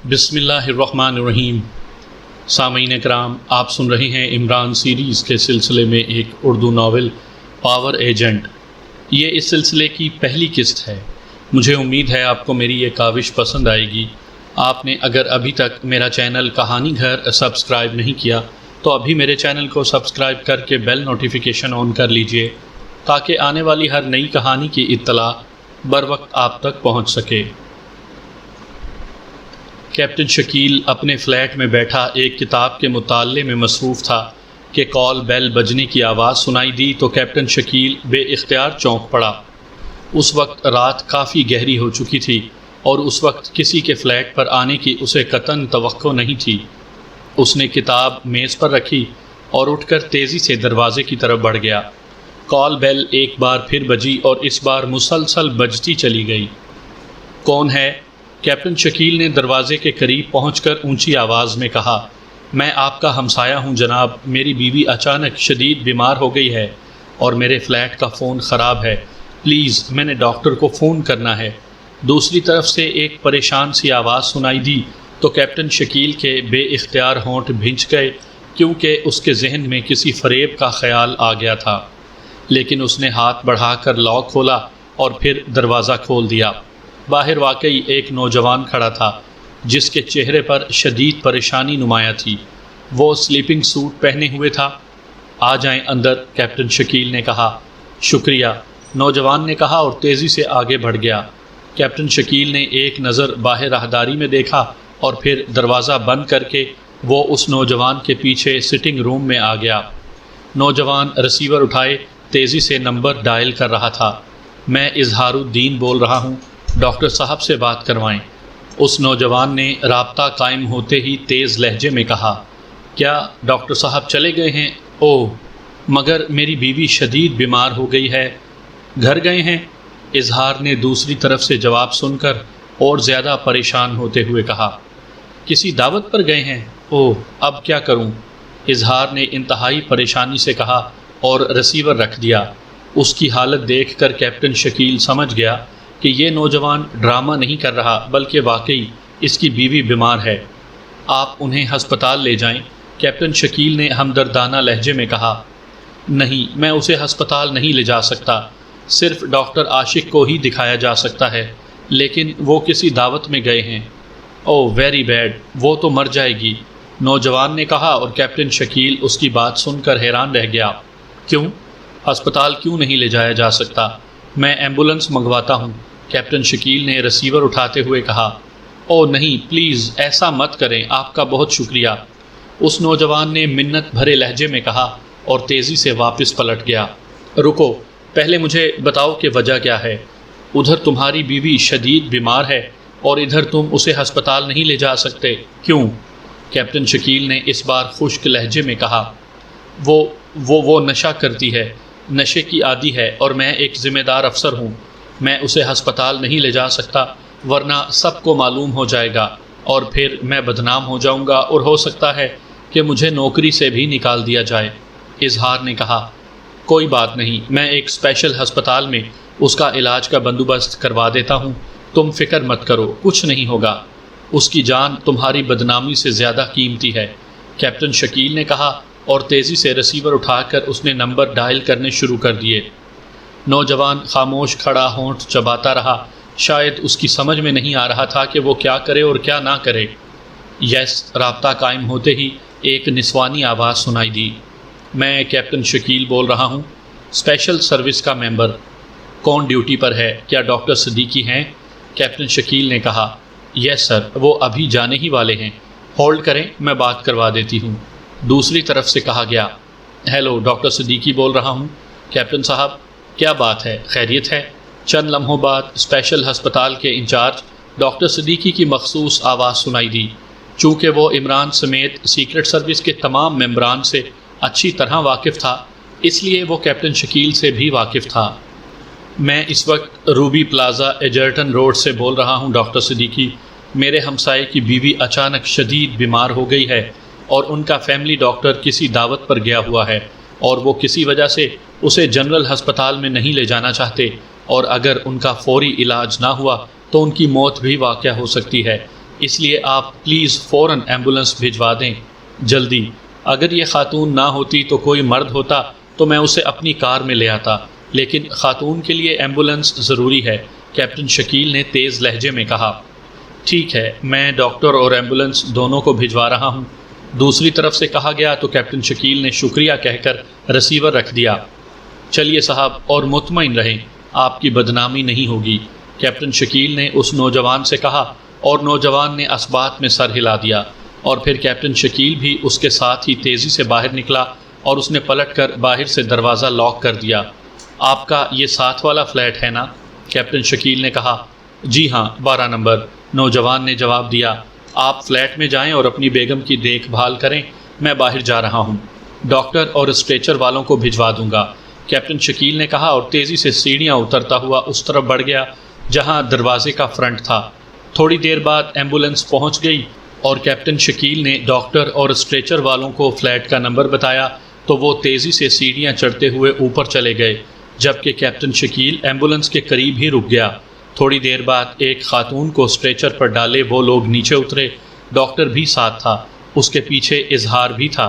بسم اللہ الرحمن الرحیم۔ سامعین کرام، آپ سن رہے ہیں عمران سیریز کے سلسلے میں ایک اردو ناول پاور ایجنٹ۔ یہ اس سلسلے کی پہلی قسط ہے۔ مجھے امید ہے آپ کو میری یہ کاوش پسند آئے گی۔ آپ نے اگر ابھی تک میرا چینل کہانی گھر سبسکرائب نہیں کیا تو ابھی میرے چینل کو سبسکرائب کر کے بیل نوٹیفیکیشن آن کر لیجئے تاکہ آنے والی ہر نئی کہانی کی اطلاع بر وقت آپ تک پہنچ سکے۔ کیپٹن شکیل اپنے فلیٹ میں بیٹھا ایک کتاب کے مطالعے میں مصروف تھا کہ کال بیل بجنے کی آواز سنائی دی تو کیپٹن شکیل بے اختیار چونک پڑا۔ اس وقت رات کافی گہری ہو چکی تھی اور اس وقت کسی کے فلیٹ پر آنے کی اسے قطعاً توقع نہیں تھی۔ اس نے کتاب میز پر رکھی اور اٹھ کر تیزی سے دروازے کی طرف بڑھ گیا۔ کال بیل ایک بار پھر بجی اور اس بار مسلسل بجتی چلی گئی۔ کون ہے؟ کیپٹن شکیل نے دروازے کے قریب پہنچ کر اونچی آواز میں کہا۔ میں آپ کا ہمسایہ ہوں جناب، میری بیوی اچانک شدید بیمار ہو گئی ہے اور میرے فلیٹ کا فون خراب ہے، پلیز میں نے ڈاکٹر کو فون کرنا ہے۔ دوسری طرف سے ایک پریشان سی آواز سنائی دی تو کیپٹن شکیل کے بے اختیار ہونٹ بھنچ گئے کیونکہ اس کے ذہن میں کسی فریب کا خیال آ گیا تھا، لیکن اس نے ہاتھ بڑھا کر لاک کھولا اور پھر دروازہ کھول دیا۔ باہر واقعی ایک نوجوان کھڑا تھا جس کے چہرے پر شدید پریشانی نمایاں تھی۔ وہ سلیپنگ سوٹ پہنے ہوئے تھا۔ آ جائیں اندر، کیپٹن شکیل نے کہا۔ شکریہ، نوجوان نے کہا اور تیزی سے آگے بڑھ گیا۔ کیپٹن شکیل نے ایک نظر باہر راہداری میں دیکھا اور پھر دروازہ بند کر کے وہ اس نوجوان کے پیچھے سٹنگ روم میں آ گیا۔ نوجوان ریسیور اٹھائے تیزی سے نمبر ڈائل کر رہا تھا۔ میں اظہار الدین بول رہا ہوں، ڈاکٹر صاحب سے بات کروائیں۔ اس نوجوان نے رابطہ قائم ہوتے ہی تیز لہجے میں کہا۔ کیا ڈاکٹر صاحب چلے گئے ہیں؟ اوہ، مگر میری بیوی شدید بیمار ہو گئی ہے۔ گھر گئے ہیں؟ اظہار نے دوسری طرف سے جواب سن کر اور زیادہ پریشان ہوتے ہوئے کہا۔ کسی دعوت پر گئے ہیں؟ اوہ، اب کیا کروں؟ اظہار نے انتہائی پریشانی سے کہا اور ریسیور رکھ دیا۔ اس کی حالت دیکھ کر کیپٹن شکیل سمجھ گیا کہ یہ نوجوان ڈرامہ نہیں کر رہا بلکہ واقعی اس کی بیوی بیمار ہے۔ آپ انہیں ہسپتال لے جائیں، کیپٹن شکیل نے ہمدردانہ لہجے میں کہا۔ نہیں، میں اسے ہسپتال نہیں لے جا سکتا، صرف ڈاکٹر عاشق کو ہی دکھایا جا سکتا ہے، لیکن وہ کسی دعوت میں گئے ہیں۔ اوہ ویری بیڈ، وہ تو مر جائے گی، نوجوان نے کہا اور کیپٹن شکیل اس کی بات سن کر حیران رہ گیا۔ کیوں؟ ہسپتال کیوں نہیں لے جایا جا سکتا؟ میں ایمبولنس منگواتا ہوں، کیپٹن شکیل نے ریسیور اٹھاتے ہوئے کہا۔ اوہ نہیں، پلیز ایسا مت کریں، آپ کا بہت شکریہ، اس نوجوان نے منت بھرے لہجے میں کہا اور تیزی سے واپس پلٹ گیا۔ رکو، پہلے مجھے بتاؤ کہ وجہ کیا ہے؟ ادھر تمہاری بیوی شدید بیمار ہے اور ادھر تم اسے ہسپتال نہیں لے جا سکتے، کیوں؟ کیپٹن شکیل نے اس بار خشک لہجے میں کہا۔ وہ نشہ کرتی ہے، نشے کی عادی ہے اور میں ایک ذمہ دار افسر ہوں، میں اسے ہسپتال نہیں لے جا سکتا ورنہ سب کو معلوم ہو جائے گا اور پھر میں بدنام ہو جاؤں گا اور ہو سکتا ہے کہ مجھے نوکری سے بھی نکال دیا جائے۔ اظہار نے کہا۔ کوئی بات نہیں، میں ایک اسپیشل ہسپتال میں اس کا علاج کا بندوبست کروا دیتا ہوں، تم فکر مت کرو، کچھ نہیں ہوگا، اس کی جان تمہاری بدنامی سے زیادہ قیمتی ہے، کیپٹن شکیل نے کہا اور تیزی سے ریسیور اٹھا کر اس نے نمبر ڈائل کرنے شروع کر دیے۔ نوجوان خاموش کھڑا ہونٹ چباتا رہا، شاید اس کی سمجھ میں نہیں آ رہا تھا کہ وہ کیا کرے اور کیا نہ کرے۔ یس، رابطہ قائم ہوتے ہی ایک نسوانی آواز سنائی دی۔ میں کیپٹن شکیل بول رہا ہوں، اسپیشل سروس کا ممبر۔ کون ڈیوٹی پر ہے؟ کیا ڈاکٹر صدیقی ہیں؟ کیپٹن شکیل نے کہا۔ یس سر، وہ ابھی جانے ہی والے ہیں، ہولڈ کریں، میں بات کروا دیتی ہوں، دوسری طرف سے کہا گیا۔ ہیلو، ڈاکٹر صدیقی بول رہا ہوں۔ کیپٹن صاحب، کیا بات ہے؟ خیریت ہے؟ چند لمحوں بعد اسپیشل ہسپتال کے انچارج ڈاکٹر صدیقی کی مخصوص آواز سنائی دی۔ چونکہ وہ عمران سمیت سیکرٹ سروس کے تمام ممبران سے اچھی طرح واقف تھا، اس لیے وہ کیپٹن شکیل سے بھی واقف تھا۔ میں اس وقت روبی پلازا ایجرٹن روڈ سے بول رہا ہوں ڈاکٹر صدیقی، میرے ہمسائے کی بیوی اچانک شدید بیمار ہو گئی ہے اور ان کا فیملی ڈاکٹر کسی دعوت پر گیا ہوا ہے اور وہ کسی وجہ سے اسے جنرل ہسپتال میں نہیں لے جانا چاہتے، اور اگر ان کا فوری علاج نہ ہوا تو ان کی موت بھی واقع ہو سکتی ہے، اس لیے آپ پلیز فوراً ایمبولنس بھجوا دیں، جلدی۔ اگر یہ خاتون نہ ہوتی تو کوئی مرد ہوتا تو میں اسے اپنی کار میں لے آتا، لیکن خاتون کے لیے ایمبولنس ضروری ہے، کیپٹن شکیل نے تیز لہجے میں کہا۔ ٹھیک ہے، میں ڈاکٹر اور ایمبولنس دونوں کو بھجوا رہا ہوں، دوسری طرف سے کہا گیا تو کیپٹن شکیل نے شکریہ کہہ کر رسیور رکھ دیا۔ چلیے صاحب، اور مطمئن رہیں، آپ کی بدنامی نہیں ہوگی، کیپٹن شکیل نے اس نوجوان سے کہا، اور نوجوان نے اثبات میں سر ہلا دیا، اور پھر کیپٹن شکیل بھی اس کے ساتھ ہی تیزی سے باہر نکلا اور اس نے پلٹ کر باہر سے دروازہ لاک کر دیا۔ آپ کا یہ ساتھ والا فلیٹ ہے نا؟ کیپٹن شکیل نے کہا۔ جی ہاں، 12 نمبر، نوجوان نے جواب دیا۔ آپ فلیٹ میں جائیں اور اپنی بیگم کی دیکھ بھال کریں، میں باہر جا رہا ہوں، ڈاکٹر اور اسٹریچر والوں کو بھجوا دوں گا، کیپٹن شکیل نے کہا، اور تیزی سے سیڑھیاں اترتا ہوا اس طرف بڑھ گیا جہاں دروازے کا فرنٹ تھا۔ تھوڑی دیر بعد ایمبولنس پہنچ گئی اور کیپٹن شکیل نے ڈاکٹر اور اسٹریچر والوں کو فلیٹ کا نمبر بتایا تو وہ تیزی سے سیڑھیاں چڑھتے ہوئے اوپر چلے گئے، جبکہ کیپٹن شکیل ایمبولنس کے قریب ہی رک گیا۔ تھوڑی دیر بعد ایک خاتون کو اسٹریچر پر ڈالے وہ لوگ نیچے اترے، ڈاکٹر بھی ساتھ تھا، اس کے پیچھے اظہار بھی تھا۔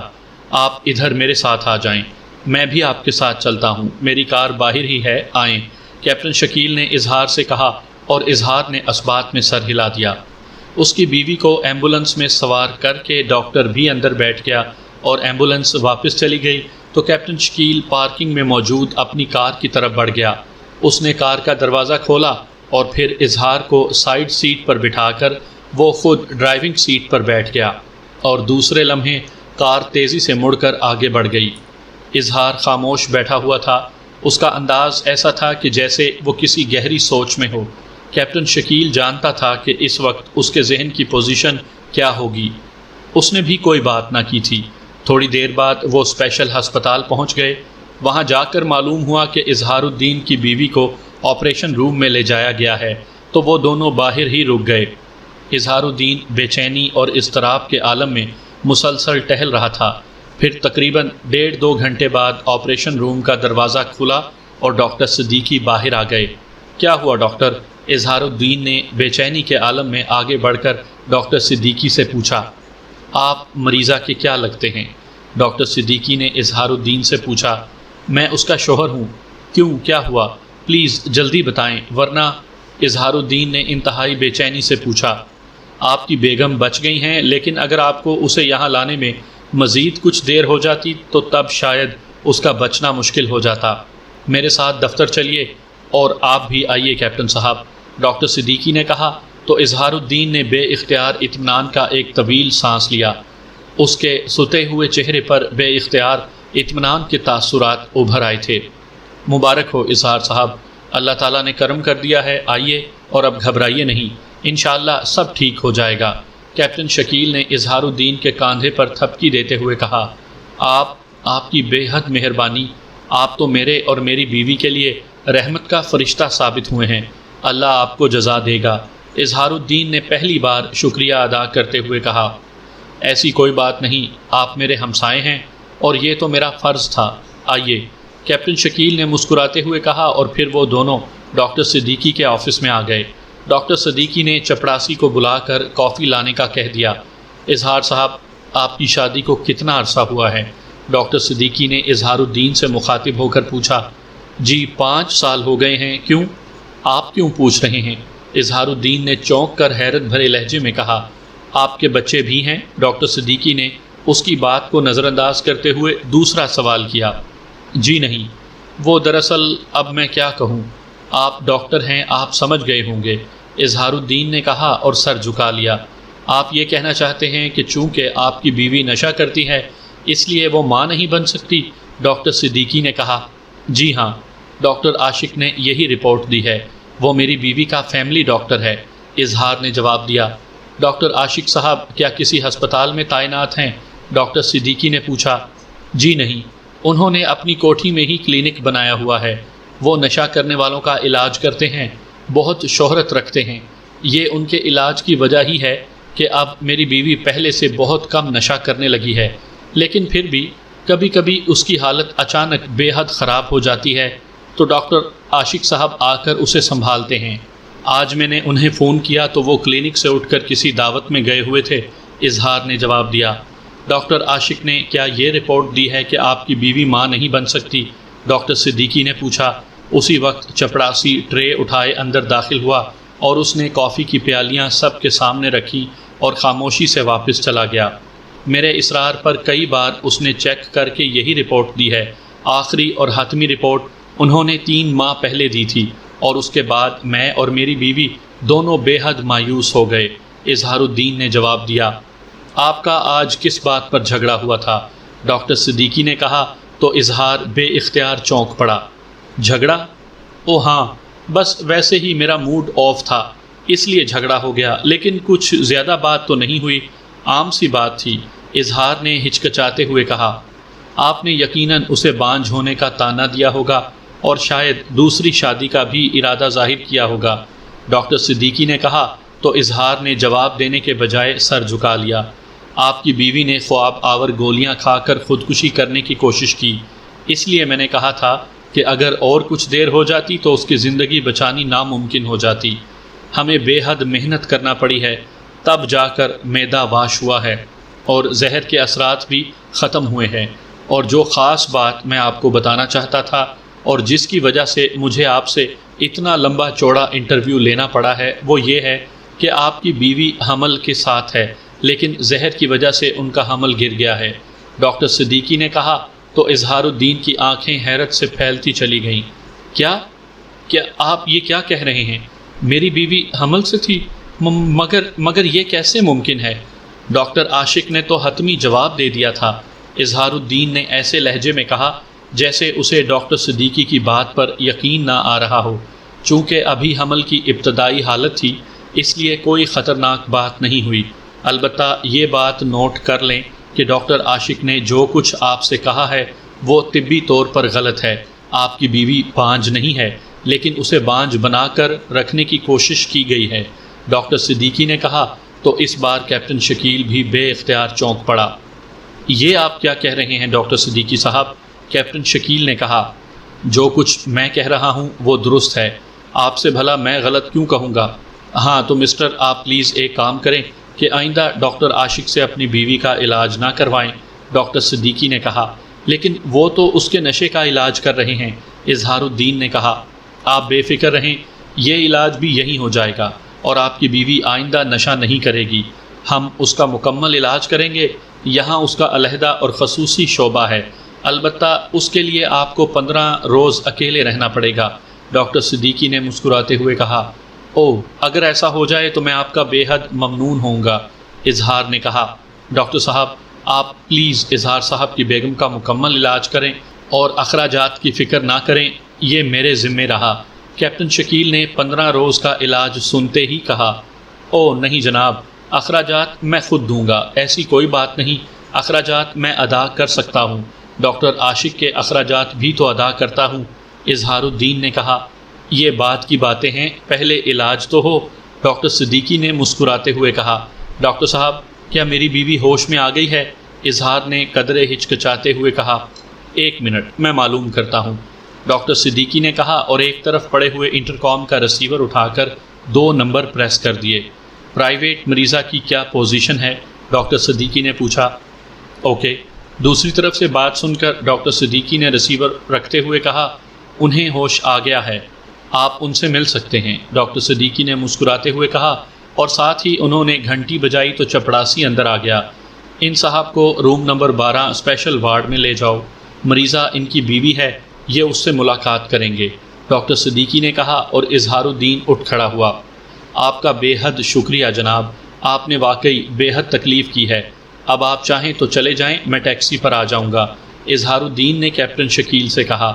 آپ ادھر میرے ساتھ آ جائیں، میں بھی آپ کے ساتھ چلتا ہوں، میری کار باہر ہی ہے، آئیں، کیپٹن شکیل نے اظہار سے کہا، اور اظہار نے اثبات میں سر ہلا دیا۔ اس کی بیوی کو ایمبولنس میں سوار کر کے ڈاکٹر بھی اندر بیٹھ گیا اور ایمبولنس واپس چلی گئی تو کیپٹن شکیل پارکنگ میں موجود اپنی کار کی طرف بڑھ گیا۔ اس نے کار کا دروازہ کھولا اور پھر اظہار کو سائیڈ سیٹ پر بٹھا کر وہ خود ڈرائیونگ سیٹ پر بیٹھ گیا اور دوسرے لمحے کار تیزی سے مڑ کر آگے بڑھ گئی۔ اظہار خاموش بیٹھا ہوا تھا، اس کا انداز ایسا تھا کہ جیسے وہ کسی گہری سوچ میں ہو۔ کیپٹن شکیل جانتا تھا کہ اس وقت اس کے ذہن کی پوزیشن کیا ہوگی۔ اس نے بھی کوئی بات نہ کی تھی۔ تھوڑی دیر بعد وہ اسپیشل ہسپتال پہنچ گئے۔ وہاں جا کر معلوم ہوا کہ اظہار الدین کی بیوی کو آپریشن روم میں لے جایا گیا ہے تو وہ دونوں باہر ہی رک گئے۔ اظہار الدین بے چینی اور اضطراب کے عالم میں مسلسل ٹہل رہا تھا۔ پھر تقریباً 1.5-2 گھنٹے بعد آپریشن روم کا دروازہ کھلا اور ڈاکٹر صدیقی باہر آ گئے۔ کیا ہوا ڈاکٹر؟ اظہار الدین نے بے چینی کے عالم میں آگے بڑھ کر ڈاکٹر صدیقی سے پوچھا۔ آپ مریضہ کے کیا لگتے ہیں؟ ڈاکٹر صدیقی نے اظہار الدین سے پوچھا۔ میں اس کا شوہر ہوں۔ کیوں، کیا ہوا؟ پلیز جلدی بتائیں ورنہ، اظہار الدین نے انتہائی بے چینی سے پوچھا۔ آپ کی بیگم بچ گئی ہیں، لیکن اگر آپ کو اسے یہاں لانے میں مزید کچھ دیر ہو جاتی تو تب شاید اس کا بچنا مشکل ہو جاتا۔ میرے ساتھ دفتر چلیے، اور آپ بھی آئیے کیپٹن صاحب، ڈاکٹر صدیقی نے کہا تو اظہار الدین نے بے اختیار اطمینان کا ایک طویل سانس لیا۔ اس کے ستے ہوئے چہرے پر بے اختیار اطمینان کے تاثرات ابھر آئے تھے۔ مبارک ہو اظہار صاحب، اللہ تعالیٰ نے کرم کر دیا ہے، آئیے اور اب گھبرائیے نہیں، انشاءاللہ سب ٹھیک ہو جائے گا، کیپٹن شکیل نے اظہار الدین کے کاندھے پر تھپکی دیتے ہوئے کہا۔ آپ کی بے حد مہربانی، آپ تو میرے اور میری بیوی کے لیے رحمت کا فرشتہ ثابت ہوئے ہیں، اللہ آپ کو جزا دے گا، اظہار الدین نے پہلی بار شکریہ ادا کرتے ہوئے کہا۔ ایسی کوئی بات نہیں، آپ میرے ہمسائے ہیں اور یہ تو میرا فرض تھا، آئیے، کیپٹن شکیل نے مسکراتے ہوئے کہا، اور پھر وہ دونوں ڈاکٹر صدیقی کے آفس میں آ گئے۔ ڈاکٹر صدیقی نے چپڑاسی کو بلا کر کافی لانے کا کہہ دیا۔ اظہار صاحب، آپ کی شادی کو کتنا عرصہ ہوا ہے؟ ڈاکٹر صدیقی نے اظہار الدین سے مخاطب ہو کر پوچھا۔ جی 5 سال ہو گئے ہیں۔ کیوں؟ آپ کیوں پوچھ رہے ہیں؟ اظہار الدین نے چونک کر حیرت بھرے لہجے میں کہا۔ آپ کے بچے بھی ہیں؟ ڈاکٹر صدیقی نے اس کی بات کو نظر انداز کرتے ہوئے دوسرا سوال کیا۔ جی نہیں، وہ دراصل اب میں کیا کہوں، آپ ڈاکٹر ہیں، آپ سمجھ گئے ہوں گے، اظہار الدین نے کہا اور سر جھکا لیا۔ آپ یہ کہنا چاہتے ہیں کہ چونکہ آپ کی بیوی نشہ کرتی ہے اس لیے وہ ماں نہیں بن سکتی؟ ڈاکٹر صدیقی نے کہا۔ جی ہاں، ڈاکٹر عاشق نے یہی رپورٹ دی ہے، وہ میری بیوی کا فیملی ڈاکٹر ہے، اظہار نے جواب دیا۔ ڈاکٹر عاشق صاحب کیا کسی ہسپتال میں تعینات ہیں؟ ڈاکٹر صدیقی نے پوچھا۔ جی نہیں، انہوں نے اپنی کوٹھی میں ہی کلینک بنایا ہوا ہے، وہ نشہ کرنے والوں کا علاج کرتے ہیں، بہت شہرت رکھتے ہیں، یہ ان کے علاج کی وجہ ہی ہے کہ اب میری بیوی پہلے سے بہت کم نشہ کرنے لگی ہے، لیکن پھر بھی کبھی کبھی اس کی حالت اچانک بے حد خراب ہو جاتی ہے تو ڈاکٹر عاشق صاحب آ کر اسے سنبھالتے ہیں۔ آج میں نے انہیں فون کیا تو وہ کلینک سے اٹھ کر کسی دعوت میں گئے ہوئے تھے، اظہار نے جواب دیا۔ ڈاکٹر عاشق نے کیا یہ رپورٹ دی ہے کہ آپ کی بیوی ماں نہیں بن سکتی؟ ڈاکٹر صدیقی نے پوچھا۔ اسی وقت چپڑاسی ٹرے اٹھائے اندر داخل ہوا اور اس نے کافی کی پیالیاں سب کے سامنے رکھی اور خاموشی سے واپس چلا گیا۔ میرے اصرار پر کئی بار اس نے چیک کر کے یہی رپورٹ دی ہے۔ آخری اور حتمی رپورٹ انہوں نے 3 ماہ پہلے دی تھی، اور اس کے بعد میں اور میری بیوی دونوں بے حد مایوس ہو گئے، اظہار الدین نے جواب دیا۔ آپ کا آج کس بات پر جھگڑا ہوا تھا؟ ڈاکٹر صدیقی نے کہا تو اظہار بے اختیار چونک پڑا۔ جھگڑا؟ او ہاں، بس ویسے ہی میرا موڈ آف تھا، اس لیے جھگڑا ہو گیا، لیکن کچھ زیادہ بات تو نہیں ہوئی، عام سی بات تھی، اظہار نے ہچکچاتے ہوئے کہا۔ آپ نے یقیناً اسے بانجھ ہونے کا طعنہ دیا ہوگا اور شاید دوسری شادی کا بھی ارادہ ظاہر کیا ہوگا، ڈاکٹر صدیقی نے کہا تو اظہار نے جواب دینے کے بجائے سر جھکا لیا۔ آپ کی بیوی نے خواب آور گولیاں کھا کر خودکشی کرنے کی کوشش کی، اس لیے میں نے کہا تھا کہ اگر اور کچھ دیر ہو جاتی تو اس کی زندگی بچانی ناممکن ہو جاتی۔ ہمیں بے حد محنت کرنا پڑی ہے، تب جا کر معدہ واش ہوا ہے اور زہر کے اثرات بھی ختم ہوئے ہیں۔ اور جو خاص بات میں آپ کو بتانا چاہتا تھا اور جس کی وجہ سے مجھے آپ سے اتنا لمبا چوڑا انٹرویو لینا پڑا ہے، وہ یہ ہے کہ آپ کی بیوی حمل کے ساتھ ہے، لیکن زہر کی وجہ سے ان کا حمل گر گیا ہے، ڈاکٹر صدیقی نے کہا تو اظہار الدین کی آنکھیں حیرت سے پھیلتی چلی گئیں۔ کیا آپ یہ کیا کہہ رہے ہیں؟ میری بیوی حمل سے تھی؟ مگر یہ کیسے ممکن ہے؟ ڈاکٹر عاشق نے تو حتمی جواب دے دیا تھا، اظہار الدین نے ایسے لہجے میں کہا جیسے اسے ڈاکٹر صدیقی کی بات پر یقین نہ آ رہا ہو۔ چونکہ ابھی حمل کی ابتدائی حالت تھی، اس لیے کوئی خطرناک بات نہیں ہوئی۔ البتہ یہ بات نوٹ کر لیں کہ ڈاکٹر عاشق نے جو کچھ آپ سے کہا ہے وہ طبی طور پر غلط ہے۔ آپ کی بیوی بانجھ نہیں ہے، لیکن اسے بانجھ بنا کر رکھنے کی کوشش کی گئی ہے، ڈاکٹر صدیقی نے کہا تو اس بار کیپٹن شکیل بھی بے اختیار چونک پڑا۔ یہ آپ کیا کہہ رہے ہیں ڈاکٹر صدیقی صاحب؟ کیپٹن شکیل نے کہا۔ جو کچھ میں کہہ رہا ہوں وہ درست ہے، آپ سے بھلا میں غلط کیوں کہوں گا؟ ہاں تو مسٹر، آپ پلیز ایک کام کریں کہ آئندہ ڈاکٹر عاشق سے اپنی بیوی کا علاج نہ کروائیں، ڈاکٹر صدیقی نے کہا۔ لیکن وہ تو اس کے نشے کا علاج کر رہے ہیں، اظہار الدین نے کہا۔ آپ بے فکر رہیں، یہ علاج بھی یہی ہو جائے گا اور آپ کی بیوی آئندہ نشہ نہیں کرے گی۔ ہم اس کا مکمل علاج کریں گے، یہاں اس کا علیحدہ اور خصوصی شعبہ ہے، البتہ اس کے لیے آپ کو 15 روز اکیلے رہنا پڑے گا، ڈاکٹر صدیقی نے مسکراتے ہوئے کہا۔ اوہ، اگر ایسا ہو جائے تو میں آپ کا بے حد ممنون ہوں گا، اظہار نے کہا۔ ڈاکٹر صاحب، آپ پلیز اظہار صاحب کی بیگم کا مکمل علاج کریں اور اخراجات کی فکر نہ کریں، یہ میرے ذمہ رہا، کیپٹن شکیل نے 15 روز کا علاج سنتے ہی کہا۔ اوہ نہیں جناب، اخراجات میں خود دوں گا، ایسی کوئی بات نہیں، اخراجات میں ادا کر سکتا ہوں، ڈاکٹر عاشق کے اخراجات بھی تو ادا کرتا ہوں، اظہار الدین نے کہا۔ یہ بات کی باتیں ہیں، پہلے علاج تو ہو، ڈاکٹر صدیقی نے مسکراتے ہوئے کہا۔ ڈاکٹر صاحب، کیا میری بیوی ہوش میں آ گئی ہے؟ اظہار نے قدرے ہچکچاتے ہوئے کہا۔ 1 منٹ، میں معلوم کرتا ہوں، ڈاکٹر صدیقی نے کہا اور ایک طرف پڑے ہوئے انٹرکام کا ریسیور اٹھا کر 2 نمبر پریس کر دیے۔ پرائیویٹ مریضہ کی کیا پوزیشن ہے؟ ڈاکٹر صدیقی نے پوچھا۔ اوکے، دوسری طرف سے بات سن کر ڈاکٹر صدیقی نے ریسیور رکھتے ہوئے کہا، انہیں ہوش آ گیا ہے، آپ ان سے مل سکتے ہیں، ڈاکٹر صدیقی نے مسکراتے ہوئے کہا، اور ساتھ ہی انہوں نے گھنٹی بجائی تو چپڑاسی اندر آ گیا۔ ان صاحب کو روم نمبر 12 اسپیشل وارڈ میں لے جاؤ، مریضہ ان کی بیوی ہے، یہ اس سے ملاقات کریں گے، ڈاکٹر صدیقی نے کہا، اور اظہار الدین اٹھ کھڑا ہوا۔ آپ کا بے حد شکریہ جناب، آپ نے واقعی بے حد تکلیف کی ہے، اب آپ چاہیں تو چلے جائیں، میں ٹیکسی پر آ جاؤں گا، اظہار الدین نے کیپٹن شکیل سے کہا۔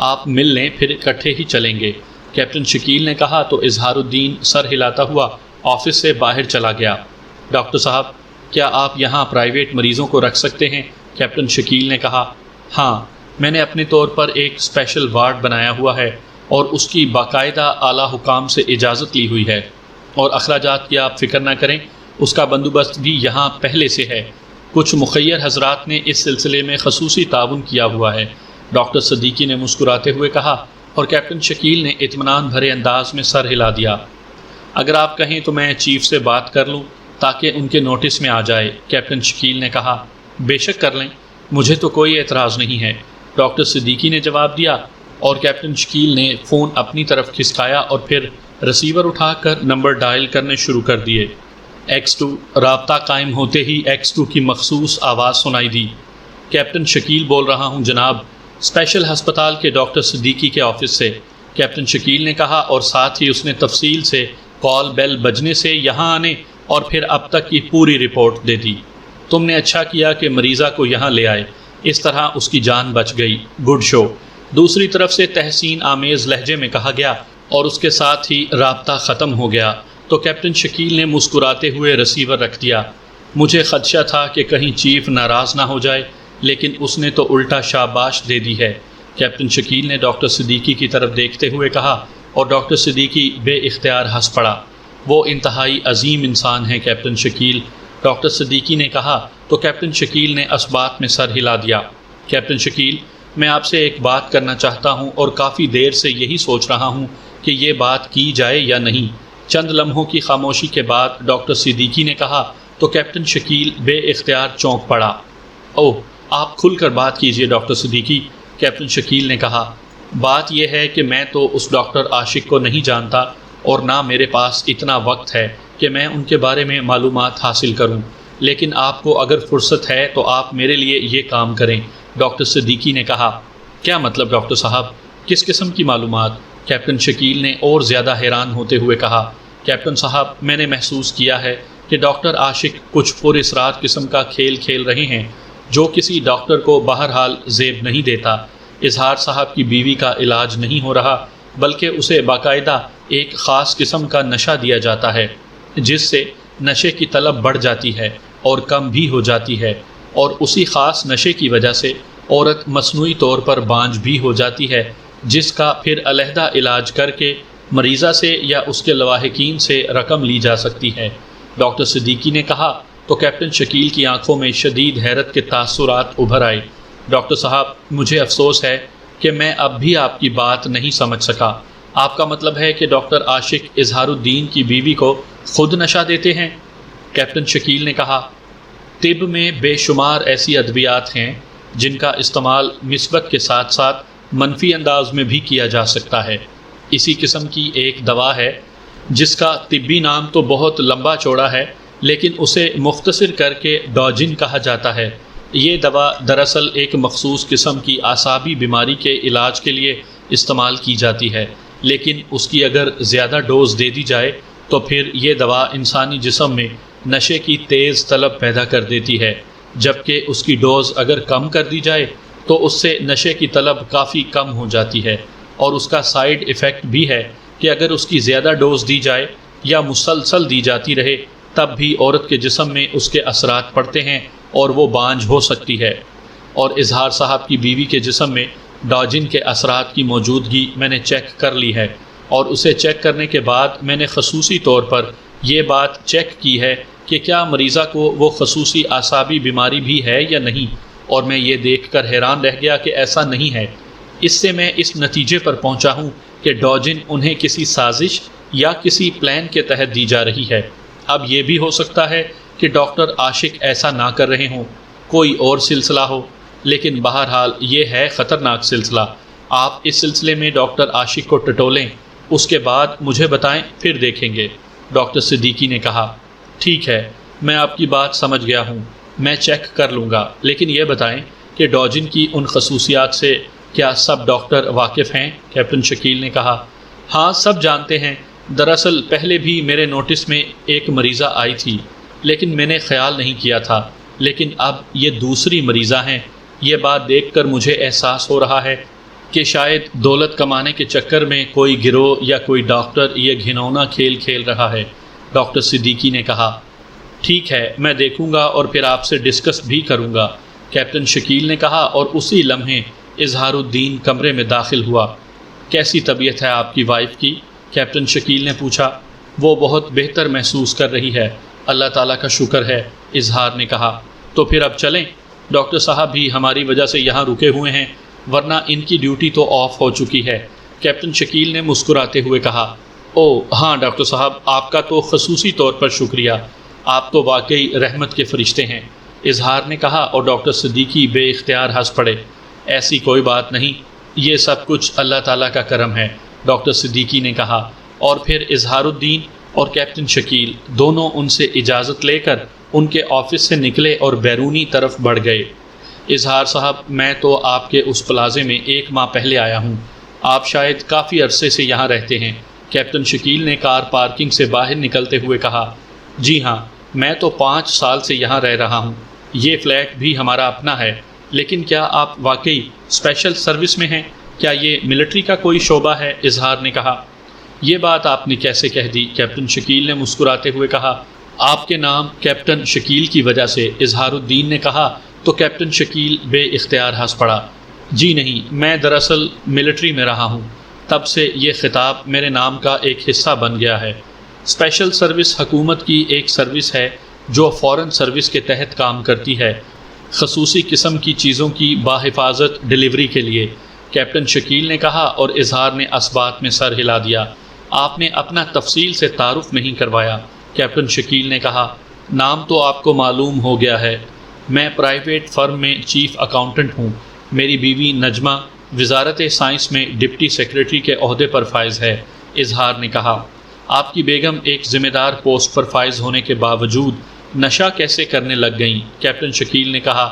آپ مل لیں، پھر اکٹھے ہی چلیں گے، کیپٹن شکیل نے کہا تو اظہار الدین سر ہلاتا ہوا آفس سے باہر چلا گیا۔ ڈاکٹر صاحب، کیا آپ یہاں پرائیویٹ مریضوں کو رکھ سکتے ہیں؟ کیپٹن شکیل نے کہا۔ ہاں، میں نے اپنے طور پر ایک اسپیشل وارڈ بنایا ہوا ہے اور اس کی باقاعدہ اعلیٰ حکام سے اجازت لی ہوئی ہے، اور اخراجات کی آپ فکر نہ کریں، اس کا بندوبست بھی یہاں پہلے سے ہے، کچھ مخیر حضرات نے اس سلسلے میں خصوصی تعاون کیا ہوا ہے، ڈاکٹر صدیقی نے مسکراتے ہوئے کہا، اور کیپٹن شکیل نے اطمینان بھرے انداز میں سر ہلا دیا۔ اگر آپ کہیں تو میں چیف سے بات کر لوں تاکہ ان کے نوٹس میں آ جائے، کیپٹن شکیل نے کہا۔ بے شک کر لیں، مجھے تو کوئی اعتراض نہیں ہے، ڈاکٹر صدیقی نے جواب دیا، اور کیپٹن شکیل نے فون اپنی طرف کھسکایا اور پھر رسیور اٹھا کر نمبر ڈائل کرنے شروع کر دیے۔ X2 رابطہ قائم ہوتے ہی X2 کی مخصوص آواز سنائی دی۔ کیپٹن شکیل بول رہا ہوں جناب، اسپیشل ہسپتال کے ڈاکٹر صدیقی کے آفس سے، کیپٹن شکیل نے کہا، اور ساتھ ہی اس نے تفصیل سے کال بیل بجنے سے یہاں آنے اور پھر اب تک کی پوری رپورٹ دے دی۔ تم نے اچھا کیا کہ مریضہ کو یہاں لے آئے، اس طرح اس کی جان بچ گئی، گڈ شو۔ دوسری طرف سے تحسین آمیز لہجے میں کہا گیا، اور اس کے ساتھ ہی رابطہ ختم ہو گیا تو کیپٹن شکیل نے مسکراتے ہوئے رسیور رکھ دیا۔ مجھے خدشہ تھا کہ کہیں چیف ناراض نہ ہو جائے، لیکن اس نے تو الٹا شاباش دے دی ہے، کیپٹن شکیل نے ڈاکٹر صدیقی کی طرف دیکھتے ہوئے کہا، اور ڈاکٹر صدیقی بے اختیار ہنس پڑا۔ وہ انتہائی عظیم انسان ہیں کیپٹن شکیل، ڈاکٹر صدیقی نے کہا تو کیپٹن شکیل نے اسبات میں سر ہلا دیا۔ کیپٹن شکیل، میں آپ سے ایک بات کرنا چاہتا ہوں اور کافی دیر سے یہی سوچ رہا ہوں کہ یہ بات کی جائے یا نہیں۔ چند لمحوں کی خاموشی کے بعد ڈاکٹر صدیقی نے کہا تو کیپٹن شکیل بے اختیار چونک پڑا۔ اوہ، آپ کھل کر بات کیجئے ڈاکٹر صدیقی، کیپٹن شکیل نے کہا۔ بات یہ ہے کہ میں تو اس ڈاکٹر عاشق کو نہیں جانتا اور نہ میرے پاس اتنا وقت ہے کہ میں ان کے بارے میں معلومات حاصل کروں، لیکن آپ کو اگر فرصت ہے تو آپ میرے لیے یہ کام کریں، ڈاکٹر صدیقی نے کہا۔ کیا مطلب ڈاکٹر صاحب، کس قسم کی معلومات؟ کیپٹن شکیل نے اور زیادہ حیران ہوتے ہوئے کہا۔ کیپٹن صاحب، میں نے محسوس کیا ہے کہ ڈاکٹر عاشق کچھ پراسرار قسم کا کھیل کھیل رہے ہیں جو کسی ڈاکٹر کو بہرحال زیب نہیں دیتا۔ اظہار صاحب کی بیوی کا علاج نہیں ہو رہا، بلکہ اسے باقاعدہ ایک خاص قسم کا نشہ دیا جاتا ہے جس سے نشے کی طلب بڑھ جاتی ہے اور کم بھی ہو جاتی ہے، اور اسی خاص نشے کی وجہ سے عورت مصنوعی طور پر بانجھ بھی ہو جاتی ہے، جس کا پھر علیحدہ علاج کر کے مریضہ سے یا اس کے لواحقین سے رقم لی جا سکتی ہے، ڈاکٹر صدیقی نے کہا تو کیپٹن شکیل کی آنکھوں میں شدید حیرت کے تاثرات ابھر آئے۔ ڈاکٹر صاحب، مجھے افسوس ہے کہ میں اب بھی آپ کی بات نہیں سمجھ سکا۔ آپ کا مطلب ہے کہ ڈاکٹر عاشق اظہار الدین کی بیوی کو خود نشہ دیتے ہیں؟ کیپٹن شکیل نے کہا، طب میں بے شمار ایسی ادویات ہیں جن کا استعمال مثبت کے ساتھ ساتھ منفی انداز میں بھی کیا جا سکتا ہے۔ اسی قسم کی ایک دوا ہے جس کا طبی نام تو بہت لمبا چوڑا ہے، لیکن اسے مختصر کر کے ڈوجن کہا جاتا ہے۔ یہ دوا دراصل ایک مخصوص قسم کی اعصابی بیماری کے علاج کے لیے استعمال کی جاتی ہے، لیکن اس کی اگر زیادہ ڈوز دے دی جائے تو پھر یہ دوا انسانی جسم میں نشے کی تیز طلب پیدا کر دیتی ہے، جبکہ اس کی ڈوز اگر کم کر دی جائے تو اس سے نشے کی طلب کافی کم ہو جاتی ہے، اور اس کا سائیڈ ایفیکٹ بھی ہے کہ اگر اس کی زیادہ ڈوز دی جائے یا مسلسل دی جاتی رہے تب بھی عورت کے جسم میں اس کے اثرات پڑتے ہیں اور وہ بانجھ ہو سکتی ہے۔ اور اظہار صاحب کی بیوی کے جسم میں ڈوجن کے اثرات کی موجودگی میں نے چیک کر لی ہے، اور اسے چیک کرنے کے بعد میں نے خصوصی طور پر یہ بات چیک کی ہے کہ کیا مریضہ کو وہ خصوصی اعصابی بیماری بھی ہے یا نہیں، اور میں یہ دیکھ کر حیران رہ گیا کہ ایسا نہیں ہے۔ اس سے میں اس نتیجے پر پہنچا ہوں کہ ڈوجن انہیں کسی سازش یا کسی پلان کے تحت دی جا رہی ہے۔ اب یہ بھی ہو سکتا ہے کہ ڈاکٹر عاشق ایسا نہ کر رہے ہوں، کوئی اور سلسلہ ہو، لیکن بہرحال یہ ہے خطرناک سلسلہ۔ آپ اس سلسلے میں ڈاکٹر عاشق کو ٹٹولیں، اس کے بعد مجھے بتائیں، پھر دیکھیں گے، ڈاکٹر صدیقی نے کہا۔ ٹھیک ہے، میں آپ کی بات سمجھ گیا ہوں، میں چیک کر لوں گا، لیکن یہ بتائیں کہ ڈوجن کی ان خصوصیات سے کیا سب ڈاکٹر واقف ہیں؟ کیپٹن شکیل نے کہا۔ ہاں، سب جانتے ہیں۔ دراصل پہلے بھی میرے نوٹس میں ایک مریضہ آئی تھی، لیکن میں نے خیال نہیں کیا تھا، لیکن اب یہ دوسری مریضہ ہیں۔ یہ بات دیکھ کر مجھے احساس ہو رہا ہے کہ شاید دولت کمانے کے چکر میں کوئی گروہ یا کوئی ڈاکٹر یہ گھنونا کھیل کھیل رہا ہے، ڈاکٹر صدیقی نے کہا۔ ٹھیک ہے، میں دیکھوں گا اور پھر آپ سے ڈسکس بھی کروں گا، کیپٹن شکیل نے کہا، اور اسی لمحے اظہار الدین کمرے میں داخل ہوا۔ کیسی طبیعت ہے آپ کی وائف کی؟ کیپٹن شکیل نے پوچھا۔ وہ بہت بہتر محسوس کر رہی ہے، اللہ تعالیٰ کا شکر ہے، اظہار نے کہا۔ تو پھر اب چلیں، ڈاکٹر صاحب بھی ہماری وجہ سے یہاں رکے ہوئے ہیں، ورنہ ان کی ڈیوٹی تو آف ہو چکی ہے، کیپٹن شکیل نے مسکراتے ہوئے کہا۔ ہاں ڈاکٹر صاحب، آپ کا تو خصوصی طور پر شکریہ، آپ تو واقعی رحمت کے فرشتے ہیں، اظہار نے کہا، اور ڈاکٹر صدیقی بے اختیار ہنس پڑے۔ ایسی کوئی بات نہیں، یہ سب کچھ اللہ تعالیٰ کا کرم ہے، ڈاکٹر صدیقی نے کہا، اور پھر اظہار الدین اور کیپٹن شکیل دونوں ان سے اجازت لے کر ان کے آفس سے نکلے اور بیرونی طرف بڑھ گئے۔ اظہار صاحب، میں تو آپ کے اس پلازے میں 1 ماہ پہلے آیا ہوں، آپ شاید کافی عرصے سے یہاں رہتے ہیں، کیپٹن شکیل نے کار پارکنگ سے باہر نکلتے ہوئے کہا۔ جی ہاں، میں تو 5 سال سے یہاں رہ رہا ہوں، یہ فلیٹ بھی ہمارا اپنا ہے، لیکن کیا آپ واقعی اسپیشل سروس میں ہیں؟ کیا یہ ملٹری کا کوئی شعبہ ہے؟ اظہار نے کہا۔ یہ بات آپ نے کیسے کہہ دی؟ کیپٹن شکیل نے مسکراتے ہوئے کہا۔ آپ کے نام کیپٹن شکیل کی وجہ سے، اظہار الدین نے کہا، تو کیپٹن شکیل بے اختیار ہنس پڑا۔ جی نہیں، میں دراصل ملٹری میں رہا ہوں، تب سے یہ خطاب میرے نام کا ایک حصہ بن گیا ہے۔ اسپیشل سروس حکومت کی ایک سروس ہے جو فورن سروس کے تحت کام کرتی ہے، خصوصی قسم کی چیزوں کی باحفاظت ڈیلیوری کے لیے، کیپٹن شکیل نے کہا، اور اظہار نے اس بات میں سر ہلا دیا۔ آپ نے اپنا تفصیل سے تعارف نہیں کروایا، کیپٹن شکیل نے کہا۔ نام تو آپ کو معلوم ہو گیا ہے، میں پرائیویٹ فرم میں چیف اکاؤنٹنٹ ہوں، میری بیوی نجمہ وزارت سائنس میں ڈپٹی سیکریٹری کے عہدے پر فائز ہے، اظہار نے کہا۔ آپ کی بیگم ایک ذمہ دار پوسٹ پر فائز ہونے کے باوجود نشہ کیسے کرنے لگ گئیں؟ کیپٹن شکیل نے کہا۔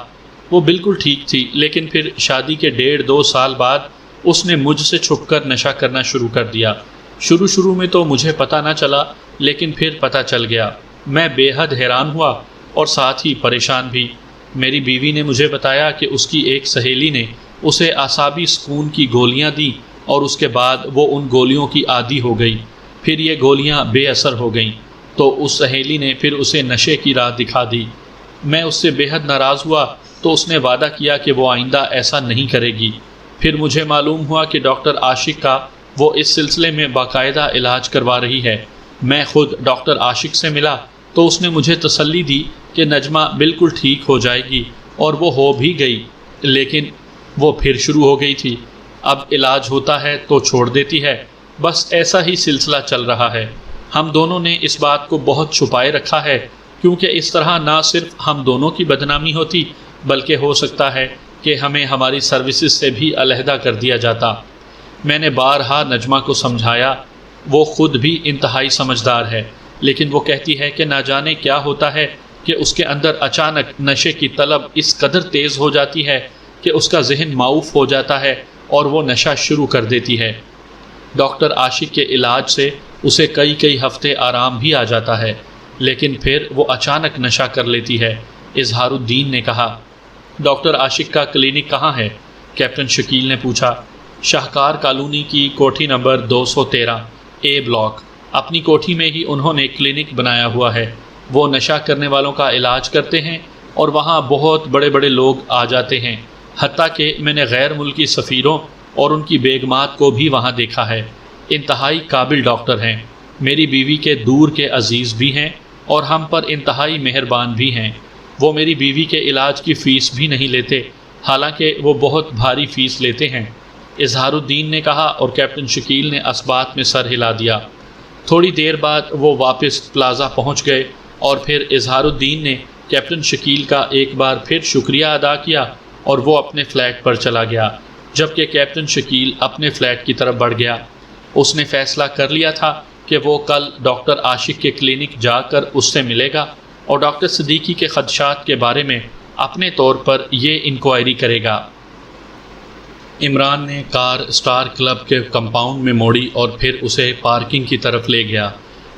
وہ بالکل ٹھیک تھی، لیکن پھر شادی کے 1.5-2 سال بعد اس نے مجھ سے چھپ کر نشہ کرنا شروع کر دیا۔ شروع میں تو مجھے پتہ نہ چلا، لیکن پھر پتہ چل گیا۔ میں بے حد حیران ہوا اور ساتھ ہی پریشان بھی۔ میری بیوی نے مجھے بتایا کہ اس کی ایک سہیلی نے اسے اعصابی سکون کی گولیاں دیں اور اس کے بعد وہ ان گولیوں کی عادی ہو گئی، پھر یہ گولیاں بے اثر ہو گئیں، تو اس سہیلی نے پھر اسے نشے کی راہ دکھا دی۔ میں اس سے بے حد ناراض ہوا تو اس نے وعدہ کیا کہ وہ آئندہ ایسا نہیں کرے گی۔ پھر مجھے معلوم ہوا کہ ڈاکٹر عاشق کا وہ اس سلسلے میں باقاعدہ علاج کروا رہی ہے۔ میں خود ڈاکٹر عاشق سے ملا تو اس نے مجھے تسلی دی کہ نجمہ بالکل ٹھیک ہو جائے گی، اور وہ ہو بھی گئی، لیکن وہ پھر شروع ہو گئی تھی۔ اب علاج ہوتا ہے تو چھوڑ دیتی ہے، بس ایسا ہی سلسلہ چل رہا ہے۔ ہم دونوں نے اس بات کو بہت چھپائے رکھا ہے، کیونکہ اس طرح نہ صرف ہم دونوں کی بدنامی ہوتی، بلکہ ہو سکتا ہے کہ ہمیں ہماری سروسز سے بھی علیحدہ کر دیا جاتا۔ میں نے بارہا نجمہ کو سمجھایا، وہ خود بھی انتہائی سمجھدار ہے، لیکن وہ کہتی ہے کہ نہ جانے کیا ہوتا ہے کہ اس کے اندر اچانک نشے کی طلب اس قدر تیز ہو جاتی ہے کہ اس کا ذہن معوف ہو جاتا ہے اور وہ نشہ شروع کر دیتی ہے۔ ڈاکٹر عاشق کے علاج سے اسے کئی ہفتے آرام بھی آ جاتا ہے، لیکن پھر وہ اچانک نشہ کر لیتی ہے، اظہار الدین نے کہا۔ ڈاکٹر عاشق کا کلینک کہاں ہے؟ کیپٹن شکیل نے پوچھا۔ شاہکار کالونی کی کوٹھی نمبر 213 اے بلاک، اپنی کوٹھی میں ہی انہوں نے کلینک بنایا ہوا ہے۔ وہ نشہ کرنے والوں کا علاج کرتے ہیں اور وہاں بہت بڑے لوگ آ جاتے ہیں، حتیٰ کہ میں نے غیر ملکی سفیروں اور ان کی بیگمات کو بھی وہاں دیکھا ہے۔ انتہائی قابل ڈاکٹر ہیں، میری بیوی کے دور کے عزیز بھی ہیں اور ہم پر انتہائی مہربان بھی ہیں۔ وہ میری بیوی کے علاج کی فیس بھی نہیں لیتے، حالانکہ وہ بہت بھاری فیس لیتے ہیں، اظہار الدین نے کہا، اور کیپٹن شکیل نے اس بات میں سر ہلا دیا۔ تھوڑی دیر بعد وہ واپس پلازا پہنچ گئے اور پھر اظہار الدین نے کیپٹن شکیل کا ایک بار پھر شکریہ ادا کیا اور وہ اپنے فلیٹ پر چلا گیا، جبکہ کیپٹن شکیل اپنے فلیٹ کی طرف بڑھ گیا۔ اس نے فیصلہ کر لیا تھا کہ وہ کل ڈاکٹر عاشق کے کلینک جا کر اس سے ملے گا اور ڈاکٹر صدیقی کے خدشات کے بارے میں اپنے طور پر یہ انکوائری کرے گا۔ عمران نے کار اسٹار کلب کے کمپاؤنڈ میں موڑی اور پھر اسے پارکنگ کی طرف لے گیا۔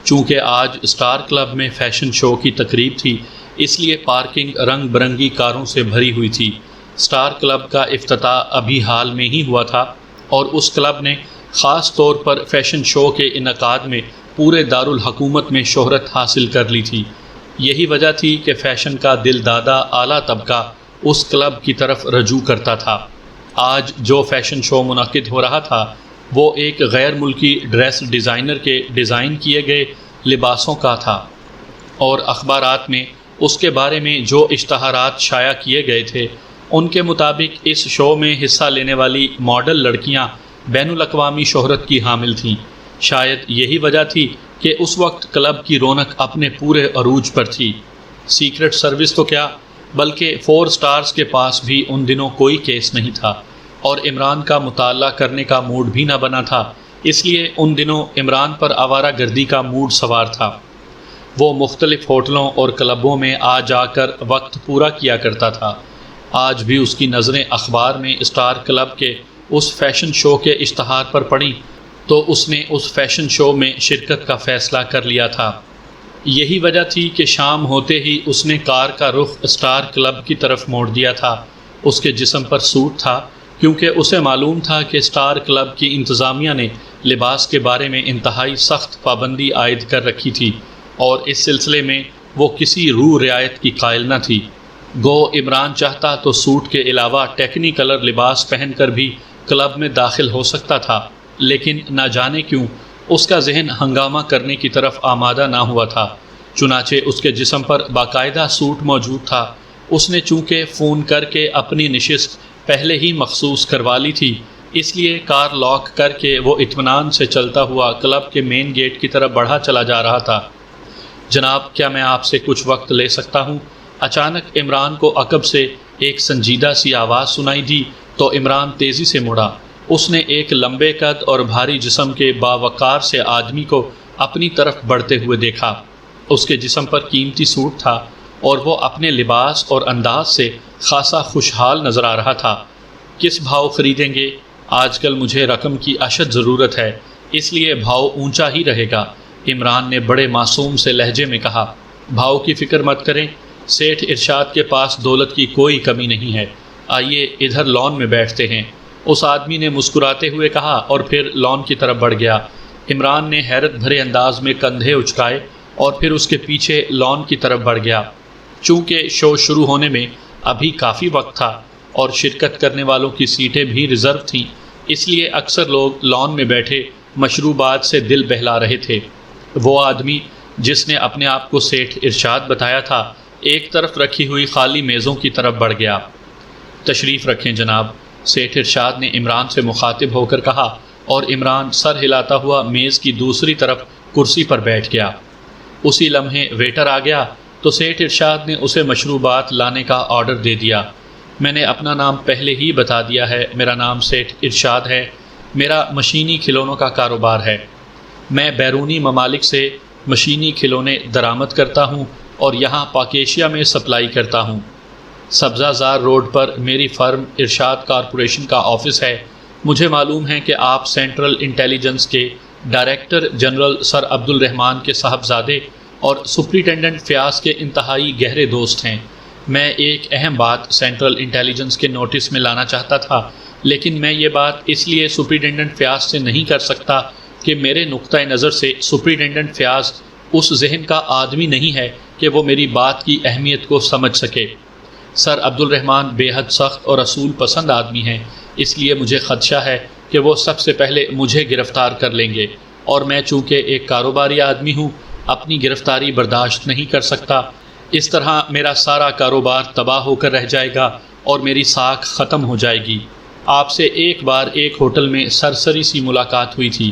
چونکہ آج اسٹار کلب میں فیشن شو کی تقریب تھی، اس لیے پارکنگ رنگ برنگی کاروں سے بھری ہوئی تھی۔ اسٹار کلب کا افتتاح ابھی حال میں ہی ہوا تھا اور اس کلب نے خاص طور پر فیشن شو کے انعقاد میں پورے دارالحکومت میں شہرت حاصل کر لی تھی۔ یہی وجہ تھی کہ فیشن کا دل دادا اعلیٰ طبقہ اس کلب کی طرف رجوع کرتا تھا۔ آج جو فیشن شو منعقد ہو رہا تھا وہ ایک غیر ملکی ڈریس ڈیزائنر کے ڈیزائن کیے گئے لباسوں کا تھا، اور اخبارات میں اس کے بارے میں جو اشتہارات شائع کیے گئے تھے ان کے مطابق اس شو میں حصہ لینے والی ماڈل لڑکیاں بین الاقوامی شہرت کی حامل تھیں۔ شاید یہی وجہ تھی کہ اس وقت کلب کی رونق اپنے پورے عروج پر تھی۔ سیکرٹ سروس تو کیا، بلکہ 4 سٹارز کے پاس بھی ان دنوں کوئی کیس نہیں تھا، اور عمران کا مطالعہ کرنے کا موڈ بھی نہ بنا تھا، اس لیے ان دنوں عمران پر آوارہ گردی کا موڈ سوار تھا۔ وہ مختلف ہوٹلوں اور کلبوں میں آ جا کر وقت پورا کیا کرتا تھا۔ آج بھی اس کی نظریں اخبار میں اسٹار کلب کے اس فیشن شو کے اشتہار پر پڑیں تو اس نے اس فیشن شو میں شرکت کا فیصلہ کر لیا تھا۔ یہی وجہ تھی کہ شام ہوتے ہی اس نے کار کا رخ اسٹار کلب کی طرف موڑ دیا تھا۔ اس کے جسم پر سوٹ تھا، کیونکہ اسے معلوم تھا کہ اسٹار کلب کی انتظامیہ نے لباس کے بارے میں انتہائی سخت پابندی عائد کر رکھی تھی، اور اس سلسلے میں وہ کسی روح رعایت کی قائل نہ تھی۔ گو عمران چاہتا تو سوٹ کے علاوہ ٹیکنی کلر لباس پہن کر بھی کلب میں داخل ہو سکتا تھا، لیکن نہ جانے کیوں اس کا ذہن ہنگامہ کرنے کی طرف آمادہ نہ ہوا تھا۔ چنانچہ اس کے جسم پر باقاعدہ سوٹ موجود تھا۔ اس نے چونکہ فون کر کے اپنی نشست پہلے ہی مخصوص کروا لی تھی، اس لیے کار لاک کر کے وہ اطمینان سے چلتا ہوا کلب کے مین گیٹ کی طرف بڑھا چلا جا رہا تھا۔ جناب، کیا میں آپ سے کچھ وقت لے سکتا ہوں؟ اچانک عمران کو عقب سے ایک سنجیدہ سی آواز سنائی دی تو عمران تیزی سے مڑا۔ اس نے ایک لمبے قد اور بھاری جسم کے باوقار سے آدمی کو اپنی طرف بڑھتے ہوئے دیکھا۔ اس کے جسم پر قیمتی سوٹ تھا اور وہ اپنے لباس اور انداز سے خاصا خوشحال نظر آ رہا تھا۔ کس بھاؤ خریدیں گے؟ آج کل مجھے رقم کی اشد ضرورت ہے، اس لیے بھاؤ اونچا ہی رہے گا، عمران نے بڑے معصوم سے لہجے میں کہا۔ بھاؤ کی فکر مت کریں، سیٹھ ارشاد کے پاس دولت کی کوئی کمی نہیں ہے، آئیے ادھر لان میں بیٹھتے ہیں، اس آدمی نے مسکراتے ہوئے کہا اور پھر لان کی طرف بڑھ گیا۔ عمران نے حیرت بھرے انداز میں کندھے اچکائے اور پھر اس کے پیچھے لان کی طرف بڑھ گیا۔ چونکہ شو شروع ہونے میں ابھی کافی وقت تھا اور شرکت کرنے والوں کی سیٹیں بھی ریزرو تھیں، اس لیے اکثر لوگ لان میں بیٹھے مشروبات سے دل بہلا رہے تھے۔ وہ آدمی جس نے اپنے آپ کو سیٹھ ارشاد بتایا تھا ایک طرف رکھی ہوئی خالی میزوں کی طرف بڑھ گیا۔ تشریف رکھیں جناب، سیٹھ ارشاد نے عمران سے مخاطب ہو کر کہا، اور عمران سر ہلاتا ہوا میز کی دوسری طرف کرسی پر بیٹھ گیا۔ اسی لمحے ویٹر آ گیا تو سیٹھ ارشاد نے اسے مشروبات لانے کا آرڈر دے دیا۔ میں نے اپنا نام پہلے ہی بتا دیا ہے، میرا نام سیٹھ ارشاد ہے، میرا مشینی کھلونوں کا کاروبار ہے۔ میں بیرونی ممالک سے مشینی کھلونے درآمد کرتا ہوں اور یہاں پاکیشیا میں سپلائی کرتا ہوں۔ سبزہ زار روڈ پر میری فرم ارشاد کارپوریشن کا آفس ہے۔ مجھے معلوم ہے کہ آپ سینٹرل انٹیلیجنس کے ڈائریکٹر جنرل سر عبد الرحمان کے صاحبزادے اور سپرنٹینڈنٹ فیاض کے انتہائی گہرے دوست ہیں۔ میں ایک اہم بات سینٹرل انٹیلیجنس کے نوٹس میں لانا چاہتا تھا، لیکن میں یہ بات اس لیے سپرنٹینڈنٹ فیاض سے نہیں کر سکتا کہ میرے نقطۂ نظر سے سپرنٹینڈنٹ فیاض اس ذہن کا آدمی نہیں ہے کہ وہ میری بات کی اہمیت کو سمجھ سکے۔ سر عبد الرحمان بے حد سخت اور اصول پسند آدمی ہیں، اس لیے مجھے خدشہ ہے کہ وہ سب سے پہلے مجھے گرفتار کر لیں گے، اور میں چونکہ ایک کاروباری آدمی ہوں اپنی گرفتاری برداشت نہیں کر سکتا۔ اس طرح میرا سارا کاروبار تباہ ہو کر رہ جائے گا اور میری ساکھ ختم ہو جائے گی۔ آپ سے ایک بار ایک ہوٹل میں سرسری سی ملاقات ہوئی تھی،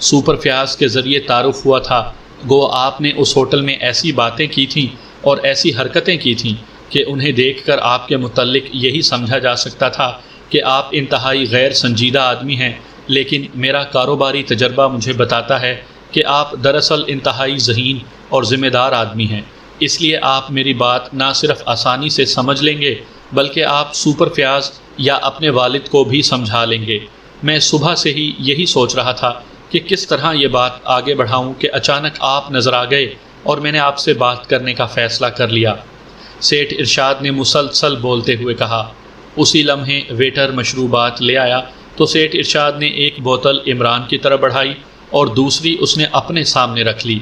سپر فیاض کے ذریعے تعارف ہوا تھا۔ گو آپ نے اس ہوٹل میں ایسی باتیں کی تھیں اور ایسی حرکتیں کی تھیں کہ انہیں دیکھ کر آپ کے متعلق یہی سمجھا جا سکتا تھا کہ آپ انتہائی غیر سنجیدہ آدمی ہیں، لیکن میرا کاروباری تجربہ مجھے بتاتا ہے کہ آپ دراصل انتہائی ذہین اور ذمہ دار آدمی ہیں۔ اس لیے آپ میری بات نہ صرف آسانی سے سمجھ لیں گے بلکہ آپ سپر فیاض یا اپنے والد کو بھی سمجھا لیں گے۔ میں صبح سے ہی یہی سوچ رہا تھا کہ کس طرح یہ بات آگے بڑھاؤں کہ اچانک آپ نظر آ گئے اور میں نے آپ سے بات کرنے کا فیصلہ کر لیا، سیٹھ ارشاد نے مسلسل بولتے ہوئے کہا۔ اسی لمحے ویٹر مشروبات لے آیا تو سیٹھ ارشاد نے ایک بوتل عمران کی طرف بڑھائی اور دوسری اس نے اپنے سامنے رکھ لی۔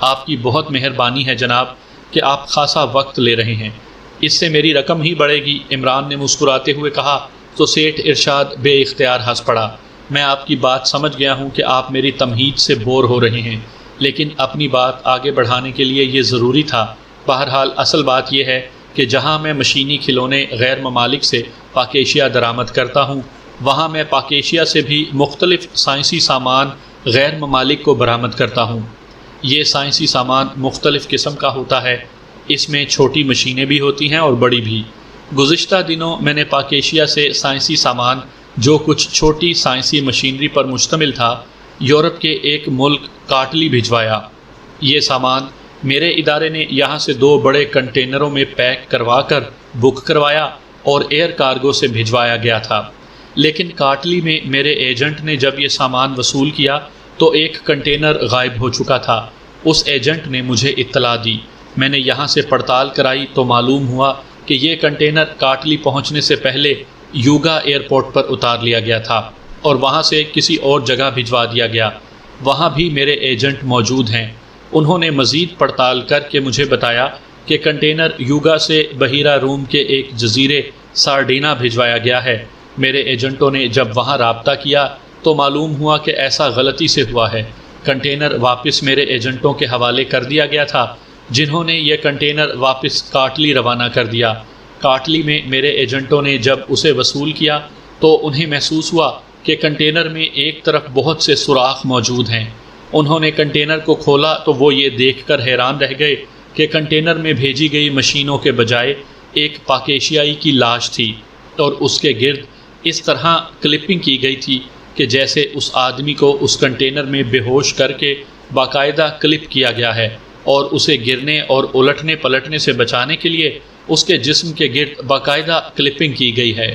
آپ کی بہت مہربانی ہے جناب کہ آپ خاصا وقت لے رہے ہیں، اس سے میری رقم ہی بڑھے گی، عمران نے مسکراتے ہوئے کہا تو سیٹھ ارشاد بے اختیار ہنس پڑا۔ میں آپ کی بات سمجھ گیا ہوں کہ آپ میری تمہید سے بور ہو رہے ہیں، لیکن اپنی بات آگے بڑھانے کے لیے یہ ضروری تھا۔ بہرحال اصل بات یہ ہے کہ جہاں میں مشینی کھلونے غیر ممالک سے پاکیشیا درآمد کرتا ہوں، وہاں میں پاکیشیا سے بھی مختلف سائنسی سامان غیر ممالک کو برآمد کرتا ہوں۔ یہ سائنسی سامان مختلف قسم کا ہوتا ہے، اس میں چھوٹی مشینیں بھی ہوتی ہیں اور بڑی بھی۔ گزشتہ دنوں میں نے پاک ایشیا سے سائنسی سامان جو کچھ چھوٹی سائنسی مشینری پر مشتمل تھا یورپ کے ایک ملک کاٹلی بھجوایا۔ یہ سامان میرے ادارے نے یہاں سے 2 بڑے کنٹینروں میں پیک کروا کر بک کروایا اور ایئر کارگو سے بھجوایا گیا تھا، لیکن کاٹلی میں میرے ایجنٹ نے جب یہ سامان وصول کیا تو ایک کنٹینر غائب ہو چکا تھا۔ اس ایجنٹ نے مجھے اطلاع دی، میں نے یہاں سے پڑتال کرائی تو معلوم ہوا کہ یہ کنٹینر کاٹلی پہنچنے سے پہلے یوگا ایئرپورٹ پر اتار لیا گیا تھا اور وہاں سے کسی اور جگہ بھجوا دیا گیا۔ وہاں بھی میرے ایجنٹ موجود ہیں۔ انہوں نے مزید پڑتال کر کے مجھے بتایا کہ کنٹینر یوگا سے بحیرہ روم کے ایک جزیرے سارڈینا بھجوایا گیا ہے۔ میرے ایجنٹوں نے جب وہاں رابطہ کیا تو معلوم ہوا کہ ایسا غلطی سے ہوا ہے۔ کنٹینر واپس میرے ایجنٹوں کے حوالے کر دیا گیا تھا، جنہوں نے یہ کنٹینر واپس کاٹلی روانہ کر دیا۔ کاٹلی میں میرے ایجنٹوں نے جب اسے وصول کیا تو انہیں محسوس ہوا کہ کنٹینر میں ایک طرف بہت سے سوراخ موجود ہیں۔ انہوں نے کنٹینر کو کھولا تو وہ یہ دیکھ کر حیران رہ گئے کہ کنٹینر میں بھیجی گئی مشینوں کے بجائے ایک پاک ایشیائی کی لاش تھی اور اس کے گرد اس طرح کلپنگ کی گئی تھی کہ جیسے اس آدمی کو اس کنٹینر میں بے ہوش کر کے باقاعدہ کلپ کیا گیا ہے اور اسے گرنے اور الٹنے پلٹنے سے بچانے کے لیے اس کے جسم کے گرد باقاعدہ کلپنگ کی گئی ہے۔